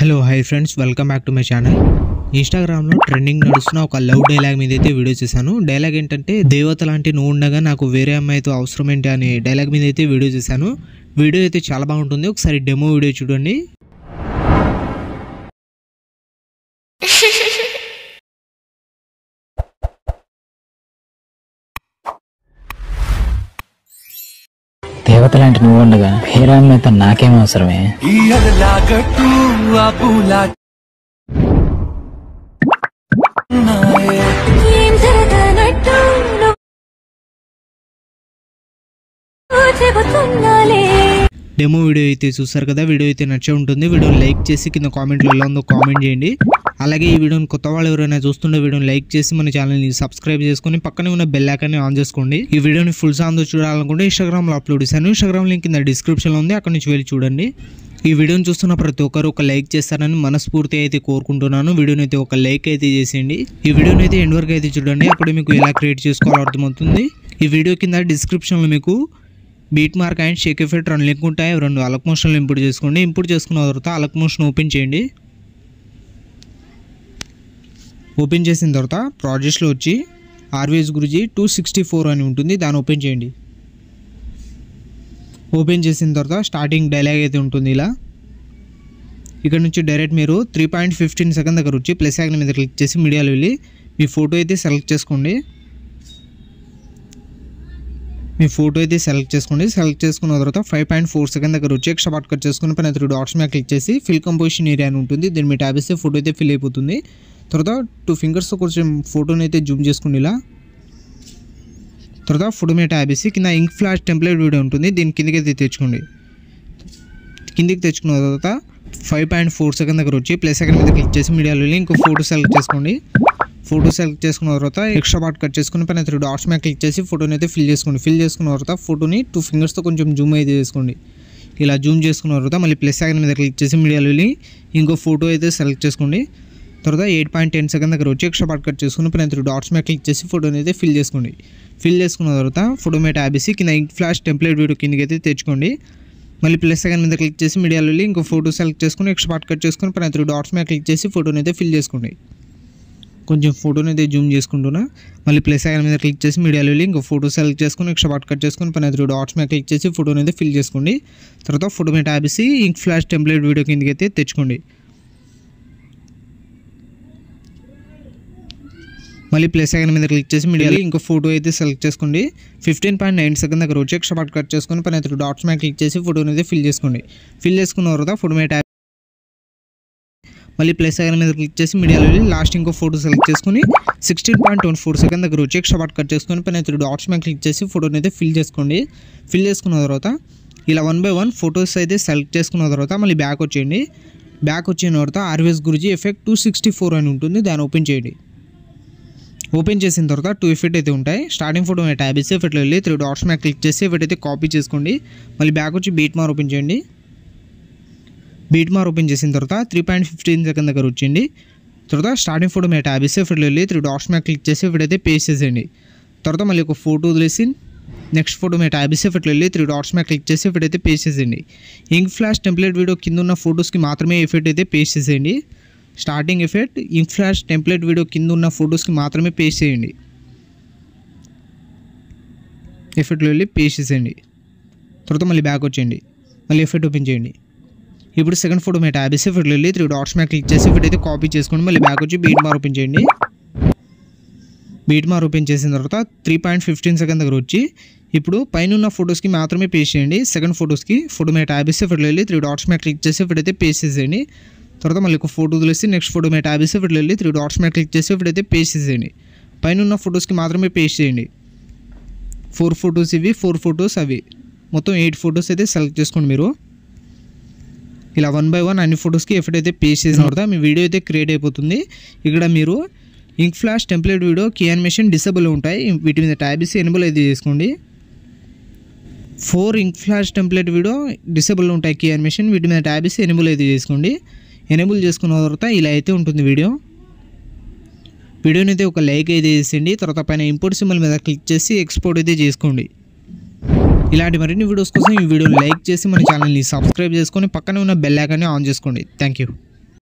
Hello hi friends, welcome back to my channel. ఇన్స్టాగ్రామ్లో trending నడుస్తున్న ఒక లవ్ డైలాగ్ మీద అయితే వీడియో చేశాను. డైలాగ్ ఏంటంటే, దేవత లాంటి నువ్వు ఉండగా నాకు వేరే అమ్మాయితో అవసరం ఏంటి అనే డైలాగ్ మీద అయితే వీడియో చేశాను. వీడియో అయితే చాలా బాగుంటుంది, ఒకసారి డెమో వీడియో చూడండి. దేవత లాంటి నువ్వు ఉండగా వేరే అమ్మాయితో నాకేం అవసరమే. డెమో వీడియో అయితే చూసారు కదా, వీడియో అయితే నచ్చే ఉంటుంది. వీడియోని లైక్ చేసి కింద కామెంట్లో ఎలా ఉందో కామెంట్ చేయండి. అలాగే ఈ వీడియోని కొత్త వాళ్ళు ఎవరైనా చూస్తుండే వీడియోని లైక్ చేసి మన ఛానల్ని సబ్స్క్రైబ్ చేసుకుని పక్కనే ఉన్న బెల్ ఐకాన్ని ఆన్ చేసుకోండి. ఈ వీడియోని ఫుల్ సాంగ్ చూడాలనుకుంటే ఇన్స్టాగ్రామ్లో అప్లోడ్ చేశాను. ఇన్స్టాగ్రామ్ లింక్ కింద డిస్క్రిప్షన్లో ఉంది, అక్కడ నుంచి వెళ్ళి చూడండి. ఈ వీడియోని చూస్తున్న ప్రతి ఒక్కరు ఒక లైక్ చేస్తారని మనస్ఫూర్తి అయితే కోరుకుంటున్నాను. వీడియోని అయితే ఒక లైక్ అయితే చేసేయండి. ఈ వీడియోని అయితే ఎండ్ వరకు అయితే చూడండి, అప్పుడు మీకు ఎలా క్రియేట్ చేసుకోవాలో అర్థమవుతుంది. ఈ వీడియో కింద డిస్క్రిప్షన్లో మీకు beat mark and Sheikh effect 2 link ఉంటాయి. 2 అలక్ మోషన్లు ఇంపోర్ట్ చేసుకోండి. ఇంపోర్ట్ చేసుకున్న తర్వాత అలక్ మోషన్ ఓపెన్ చేయండి. ఓపెన్ చేసిన తర్వాత ప్రాజెక్ట్స్లో వచ్చి ఆర్వీఎస్ గురుజీ 264 అని ఉంటుంది, దాన్ని ఓపెన్ చేయండి. ఓపెన్ చేసిన తర్వాత స్టార్టింగ్ డైలాగ్ అయితే ఉంటుంది. ఇలా ఇక్కడ నుంచి డైరెక్ట్ మీరు 3.15 సెకండ్ దగ్గర వచ్చి ప్లస్ ఐకాన్ మీద క్లిక్ చేసి మీడియాలో వెళ్ళి మీ ఫోటో అయితే సెలెక్ట్ చేసుకోండి. సెలెక్ట్ చేసుకున్న తర్వాత 5.4 సెకండ్ దగ్గర వచ్చి ఎక్స్ట్రా పార్ట్ కట్ చేసుకుని పైన 3 డాట్స్ మీద క్లిక్ చేసి ఫిల్ కంపోజిషన్ ఏరియా అని ఉంటుంది, దీన్ని మీ ట్యాబ్ ఇస్తే ఫోటో అయితే ఫిల్ అయిపోతుంది. తర్వాత 2 ఫింగర్స్తో కొంచెం ఫోటోని అయితే జూమ్ చేసుకోండి. ఇలా తర్వాత ఫోటో మీద ట్యాబ్ వేసి కింద ఇంక్ ఫ్లాష్ టెంప్లెట్ వీడియో ఉంటుంది, దీని కిందకి అయితే తెచ్చుకోండి. కిందికి తెచ్చుకున్న తర్వాత 5.4 సెకండ్ దగ్గర వచ్చి ప్లస్ సెకండ్ మీద క్లిక్ చేసి మీడియాలో వెళ్ళి ఇంకో ఫోటో సెలెక్ట్ చేసుకోండి. ఫోటో సెలెక్ట్ చేసుకున్న తర్వాత ఎక్స్ట్రా పార్ట్ కట్ చేసుకుని పైన 3 డాట్స్ మీద క్లిక్ చేసి ఫోటోని అయితే ఫిల్ చేసుకోండి. ఫిల్ చేసుకున్న తర్వాత ఫోటోని 2 ఫింగర్స్తో కొంచెం జూమ్ అయితే చేసుకోండి. ఇలా జూమ్ చేసుకున్న తర్వాత మళ్ళీ ప్లస్ ఐకాన్ మీద క్లిక్ చేసి మీడియాలో వెళ్ళి ఇంకో ఫోటో అయితే సెలెక్ట్ చేసుకోండి. తర్వాత 8.10 సెకండ్ దగ్గర వచ్చి ఎక్స్ట్రా పార్ట్ కట్ చేసుకుని పైన 3 డాట్స్ మీద క్లిక్ చేసి ఫోటోని అయితే ఫిల్ చేసుకోండి. ఫిల్ చేసుకున్న తర్వాత ఫోటో మీద ట్యాబ్ వేసి కింద ఇంక్ ఫ్లాష్ టెంప్లెట్ వీడియో కిందకి అయితే తెచ్చుకోండి. మళ్ళీ ప్లస్ ఐకాన్ మీద క్లిక్ చేసి మీడియాలో వెళ్ళి ఇంకో ఫోటో సెలెక్ట్ చేసుకుని ఎక్స్ట్రా పార్ట్ కట్ చేసుకుని పైన 3 డాట్స్ మీద క్లిక్ చేసి ఫోటోని అయితే ఫిల్ చేసుకోండి. కొంచెం ఫోటోని అయితే జూమ్ చేసుకుంటున్నా. మళ్ళీ ప్లస్ ఐకాన్ మీద క్లిక్ చేసి మీడియాలో వెళ్ళి ఇంకో ఫోటో సెలెక్ట్ చేసుకుని ఎక్స్ట్రా పార్ట్ కట్ చేసుకుని పైన 3 డాట్స్ మీద క్లిక్ చేసి ఫోటోని అయితే ఫిల్ చేసుకోండి. తర్వాత ఫోటో మీద ట్యాబ్ వేసి ఇంక్ ఫ్లాష్ టెంప్లెట్ వీడియో కిందకి అయితే తెచ్చుకోండి. మళ్ళీ ప్లస్ ఐకాన్ మీద క్లిక్ చేసి మీడియాలో ఇంకో ఫోటో అయితే సెలెక్ట్ చేసుకోండి. 15.9 సెకండ్ దగ్గర వచ్చి ఎక్స్ట్రా పార్ట్ కట్ చేసుకుని పైన 3 డాట్స్ మీద క్లిక్ చేసి ఫోటోని అయితే ఫిల్ చేసుకోండి. ఫిల్ చేసుకున్న తర్వాత ఫోటో మీద ట్యాబ్ మళ్ళీ ప్లస్ ఐకాన్ మీద క్లిక్ చేసి మీడియాలో వెళ్ళి లాస్ట్ ఇంకో ఫోటో సెలెక్ట్ చేసుకుని 16.24 సెకండ్ దగ్గర వచ్చి ఎక్స్ట్రా పార్ట్ కట్ చేసుకుని పైన 3 డాట్స్ మీద క్లిక్ చేసి ఫోటోని అయితే ఫిల్ చేసుకోండి. ఫిల్ చేసుకున్న తర్వాత ఇలా 1 by 1 ఫొటోస్ అయితే సెలెక్ట్ చేసుకున్న తర్వాత మళ్ళీ బ్యాక్ వచ్చేయండి. బ్యాక్ వచ్చిన తర్వాత ఆర్వీఎస్ గురుజీ ఎఫెక్ట్ 264 అని ఉంటుంది, దాన్ని ఓపెన్ చేయండి. ఓపెన్ చేసిన తర్వాత 2 ఎఫెక్ట్ అయితే ఉంటాయి. స్టార్టింగ్ ఫోటో మీద ట్యాబ్ ఇస్తే ఎఫెక్ట్లో వెళ్ళి 3 డాట్స్ మీద క్లిక్ చేసి ఎఫెక్ట్ అయితే కాపీ చేసుకోండి. మళ్ళీ బ్యాక్ వచ్చి బీట్ మార్ ఓపెన్ చేయండి. బీట్ మార్ ఓపెన్ చేసిన తర్వాత 3.15 సెకండ్ దగ్గర వచ్చింది. తర్వాత స్టార్టింగ్ ఫోటో మీద ట్యాబ్ ఇస్తే ఎఫెక్ట్లో వెళ్ళి 3 డాట్స్ మీద క్లిక్ చేసి ఎఫెక్ట్ అయితే పేస్ట్ చేసేయండి. తర్వాత మళ్ళీ ఒక ఫోటో వదిలేసి నెక్స్ట్ ఫోటో మీద ట్యాబ్ ఇస్తే ఎఫెక్ట్లో వెళ్ళి 3 డాట్స్ మీద క్లిక్ చేసి ఎఫెక్ట్ అయితే పేస్ట్ చేసేయండి. ఇంక్ ఫ్లాష్ టెంప్లెట్ వీడియో కింద ఉన్న ఫొటోస్కి మాత్రమే ఎఫెక్ట్ అయితే పేస్ట్ చేసేయండి. స్టార్టింగ్ ఎఫెక్ట్ ఇంక్ ఫ్లాష్ టెంప్లెట్ వీడియో కింద ఉన్న ఫొటోస్కి మాత్రమే పేస్ట్ చేయండి. ఎఫెక్ట్లో వెళ్ళి పేస్ట్ చేసేయండి. తర్వాత మళ్ళీ బ్యాక్ వచ్చేయండి. మళ్ళీ ఎఫెక్ట్ ఓపెన్ చేయండి. ఇప్పుడు సెకండ్ ఫోటో మీద ట్యాబ్ ఇస్తే ఎఫెక్ట్లో వెళ్ళి 3 డాట్స్ మీద క్లిక్ చేసి ఎఫెక్ట్ అయితే కాపీ చేసుకోండి. మళ్ళీ బ్యాక్ వచ్చి బీట్ మార్ ఓపెన్ చేయండి. బీట్ మార్ ఓపెన్ చేసిన తర్వాత 3.15 సెకండ్ దగ్గర వచ్చి ఇప్పుడు పైన ఉన్న ఫొటోస్కి మాత్రమే పేస్ట్ చేయండి. సెకండ్ ఫొటోస్కి ఫోటో మీద ట్యాబ్ ఇస్తే ఎఫెక్ట్లో వెళ్ళి 3 డాట్స్ మీద క్లిక్ చేసి ఎఫెక్ట్ అయితే పేస్ట్ చేసేయండి. తర్వాత మళ్ళీ ఒక ఫోటో వదిలేసి నెక్స్ట్ ఫోటో మీద ట్యాబ్ ఇస్తే ఎఫెక్ట్లో వెళ్ళి 3 డాట్స్ మీద క్లిక్ చేసి ఎఫెక్ట్ అయితే పేస్ట్ చేసేయండి. పైన ఉన్న ఫొటోస్కి మాత్రమే పేస్ట్ చేయండి. 4 ఫొటోస్ ఇవి, 4 ఫొటోస్ అవి, మొత్తం 8 ఫొటోస్ అయితే సెలెక్ట్ చేసుకోండి. మీరు ఇలా 1 by 1 అన్ని ఫొటోస్కి ఎఫెక్ట్ అయితే పేస్ట్ చేసిన తర్వాత మీ వీడియో అయితే క్రియేట్ అయిపోతుంది. ఇక్కడ మీరు ink flash template video key animation disable ఉంటాయి, వీటి మీద ట్యాబ్ ఇసి ఎనేబుల్ అయితే చేసుకోండి. 4 ink flash template video disable ఉంటాయి కీ యానిమేషన్, వీటి మీద ట్యాబ్ ఇసి ఎనేబుల్ అయితే చేసుకోండి. ఎనేబుల్ చేసుకున్న తర్వాత ఇలా అయితే ఉంటుంది వీడియోని అయితే ఒక లైక్ అయితే చేసేయండి. తర్వాత పైన ఇంపోర్ట్ సింబల్ మీద క్లిక్ చేసి ఎక్స్పోర్ట్ అయితే చేసుకోండి. ఇలాంటి మరిన్ని వీడియోస్ కోసం ఈ వీడియోని లైక్ చేసి మన ఛానల్ని సబ్స్క్రైబ్ చేసుకొని పక్కనే ఉన్న బెల్ ఐకాన్ని ఆన్ చేసుకోండి. Thank you.